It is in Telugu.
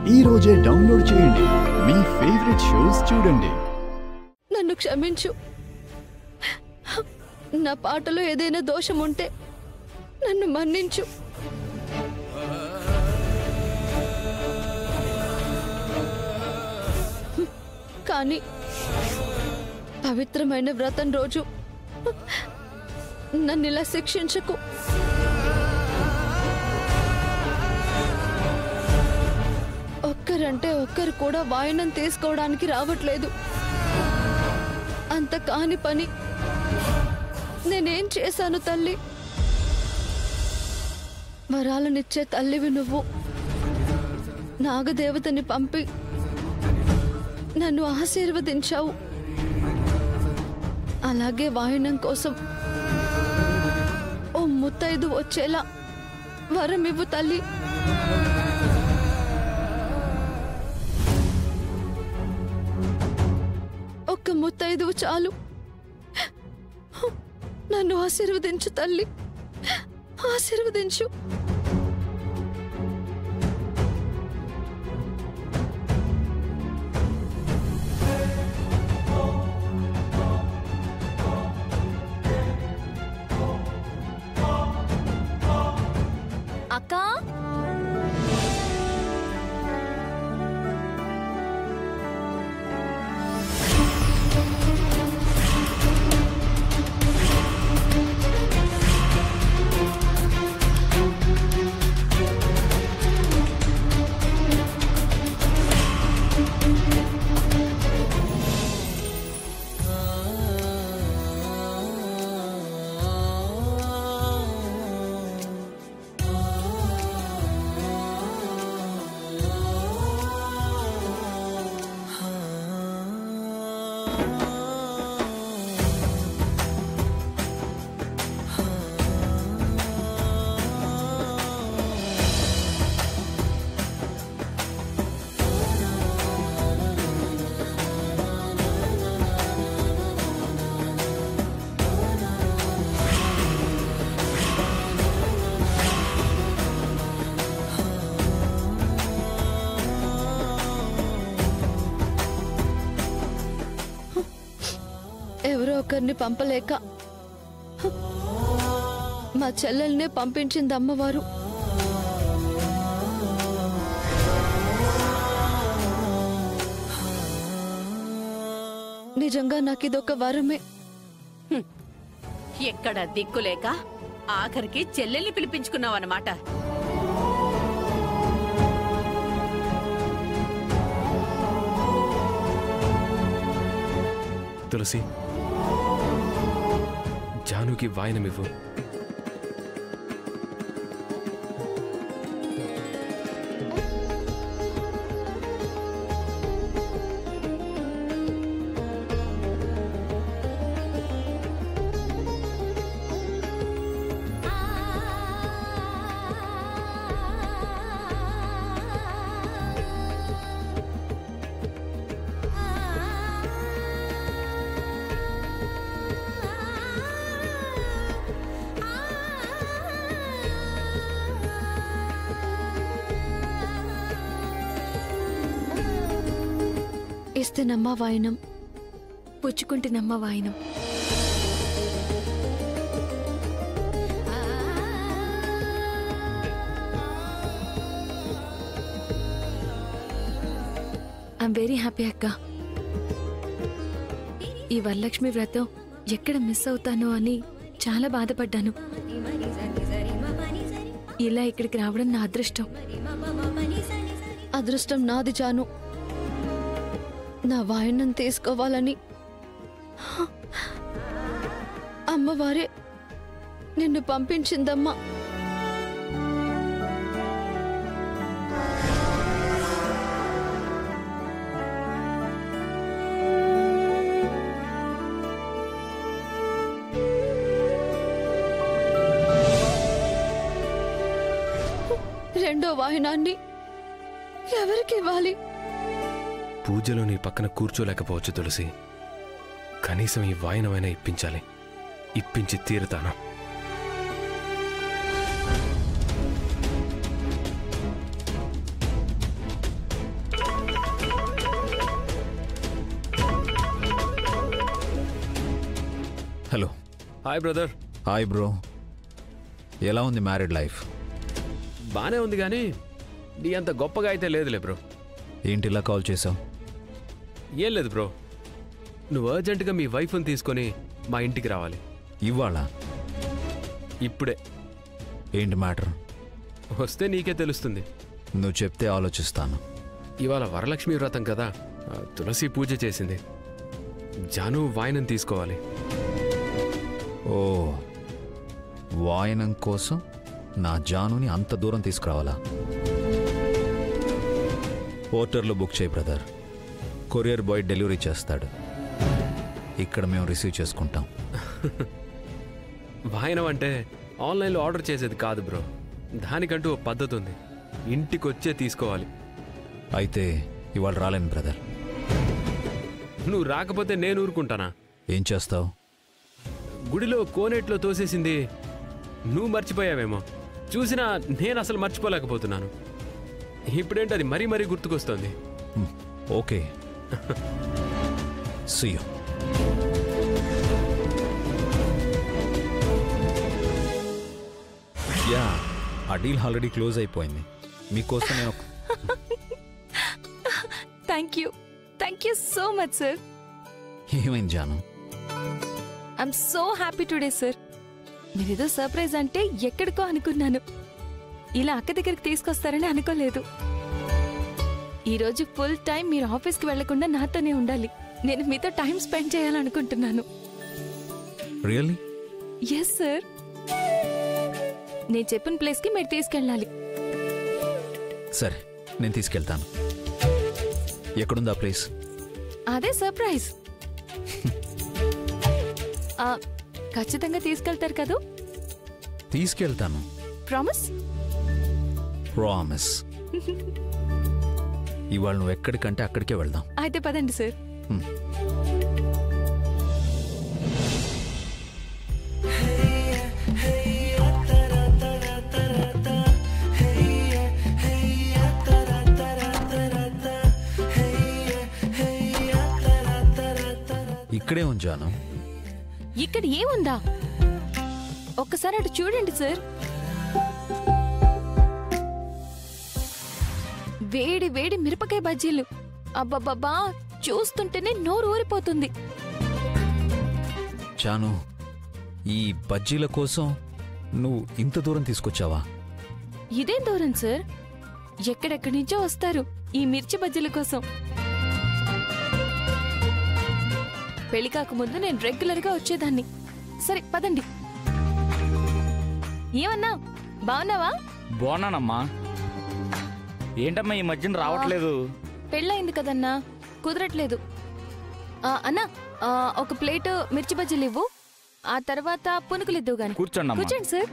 ఈ రోజే డౌన్లోడ్ చేయండి. మీ ఫేవరెట్ షోస్ చూడండి. నన్ను క్షమించు. నా పాటలో ఏదైనా దోషం ఉంటే నన్ను మన్నించు. కానీ పవిత్రమైన వ్రతం రోజు నన్ను ఇలా శిక్షించకు. ఒక్కరంటే ఒక్కరు కూడా వాయినం తీసుకోవడానికి రావట్లేదు. అంత కాని పని నేనేం చేశాను తల్లి? వరాలనిచ్చే తల్లివి నువ్వు. నాగదేవతని పంపి నన్ను ఆశీర్వదించావు. అలాగే వాయినం కోసం ఓ ముత్తైదు వచ్చేలా వరమివ్వు తల్లి. ఒక్క ముత్తైదు చాలు. నన్ను ఆశీర్వదించు తల్లి, ఆశీర్వదించు. అక్కా, ఎవరో ఒకరిని పంపలేక మా చెల్లెల్నే పంపించింది అమ్మవారు. నిజంగా నాకిదొక వరమే. ఎక్కడ దిక్కులేక ఆఖరికి చెల్లెల్ని పిలిపించుకున్నావన్నమాట. తులసి, జానుకి వాయనమివ్వు. ఇస్తేనమ్మా వాయినం, పుచ్చుకుంటేనమ్మా వాయినం. ఐఎమ్ వెరీ హ్యాపీ అక్క. ఈ వరలక్ష్మి వ్రతం ఎక్కడ మిస్ అవుతానో అని చాలా బాధపడ్డాను. ఇలా ఇక్కడికి రావడం నా అదృష్టం. అదృష్టం నాది జాను. నా వాయినం తీసుకోవాలని అమ్మవారే నిన్ను పంపించిందమ్మా. రెండో వాయినాన్ని ఎవరికి ఇవ్వాలి? పూజలో నీ పక్కన కూర్చోలేకపోవచ్చు తులసి. కనీసం ఈ వాయినమైనా ఇప్పించాలి. ఇప్పించి తీరుతాను. Hello. Hi brother. Hi bro. ఎలా ఉంది మ్యారీడ్ లైఫ్? బానే ఉంది కానీ నీ అంత గొప్పగా అయితే లేదులే బ్రో. ఏంటి ఇలా కాల్ చేసావు? ఏం లేదు బ్రో, నువ్వు అర్జెంటుగా మీ వైఫ్ని తీసుకొని మా ఇంటికి రావాలి. ఇవాళ? ఇప్పుడే. ఏంటి మ్యాటర్? వస్తే నీకే తెలుస్తుంది. నువ్వు చెప్తే ఆలోచిస్తాను. ఇవాళ వరలక్ష్మి వ్రతం కదా, తులసి పూజ చేసింది. జాను వాయనం తీసుకోవాలి. ఓ, వాయనం కోసం నా జానుని అంత దూరం తీసుకురావాలా? పోర్టర్లో బుక్ చేయి బ్రదర్. కొరియర్ బాయ్ డెలివరీ చేస్తాడు. ఇక్కడ మేము రిసీవ్ చేసుకుంటాం. వాయనం అంటే ఆన్లైన్లో ఆర్డర్ చేసేది కాదు బ్రో, దానికంటూ ఓ పద్ధతి ఉంది. ఇంటికొచ్చే తీసుకోవాలి. అయితే ఇవాళ రాలేను బ్రదర్. నువ్వు రాకపోతే నేను ఊరుకుంటానా? ఏం చేస్తావు? గుడిలో కోనేట్లో తోసేసింది నువ్వు మర్చిపోయావేమో, చూసినా నేను అసలు మర్చిపోలేకపోతున్నాను. ఇప్పుడేంటి అది మరీ మరీ గుర్తుకొస్తోంది. Okay, see you. యా, ఆ డీల్ ఆల్రెడీ క్లోజ్ అయిపోయింది. మీకోసం నేను thank you so much sir. ఏమైంది Jaanu? I'm so happy today sir. మీరేదో సర్ప్రైజ్ అంటే ఎక్కడికో అనుకున్నాను, ఇలా అక్క దగ్గరికి తీసుకొస్తారని అనుకోలేదు. ఈరోజు ఫుల్ టైం మీరు ఆఫీస్కి వెళ్లకుండా నాతోనే ఉండాలి. నేను మీతో టైం స్పెండ్ చేయాలనుకుంటున్నాను. రియల్లీ? Yes sir. నేను చెప్పిన ప్లేస్కి మీరు తీసుకెళ్ళాలి. సరే, నేను తీసుకెళ్తాను. ఎక్కడుంది ఆ ప్లేస్? అదే సర్ప్రైజ్. ఖచ్చితంగా తీసుకెళ్తారు కదూ? తీసుకెళ్తాను. ప్రామిస్? ప్రామిస్. ఇవాళ నువ్వు ఎక్కడికంటే అక్కడికే వెళ్దాం. అయితే పదండి సార్. ఇక్కడే ఉంచాను. ఇక్కడ ఏముందా? ఒక్కసారి అటు చూడండి సార్. వేడి వేడి మిరపకాయ బజ్జీలు. అబ్బబ్బబ్బా, చూస్తుంటేనే నోరు ఊరిపోతుంది. చాను, ఈ బజ్జీల కోసం నువ్వు ఇంత దూరం తీసుకొచ్చావా? ఇదేం దూరం సార్, ఎక్కడెక్కడి నుంచో వస్తారు ఈ మిర్చి బజ్జీల కోసం. పెళ్లి కాకముందు నేను రెగ్యులర్గా వచ్చేదాన్ని. సరే పదండి. ఏమన్నా, బాగున్నావా? బాగున్నానమ్మా. ఏంటమ్మా ఈ మధ్యన రావట్లేదు? పెళ్ళయింది కదన్నా, కుదరట్లేదు. అన్నా, ఒక ప్లేట్ మిర్చి బజ్జీలు ఇవ్వు, ఆ తర్వాత పునుకులు ఇద్దు గాని. కూర్చోండి కూర్చోండి సార్.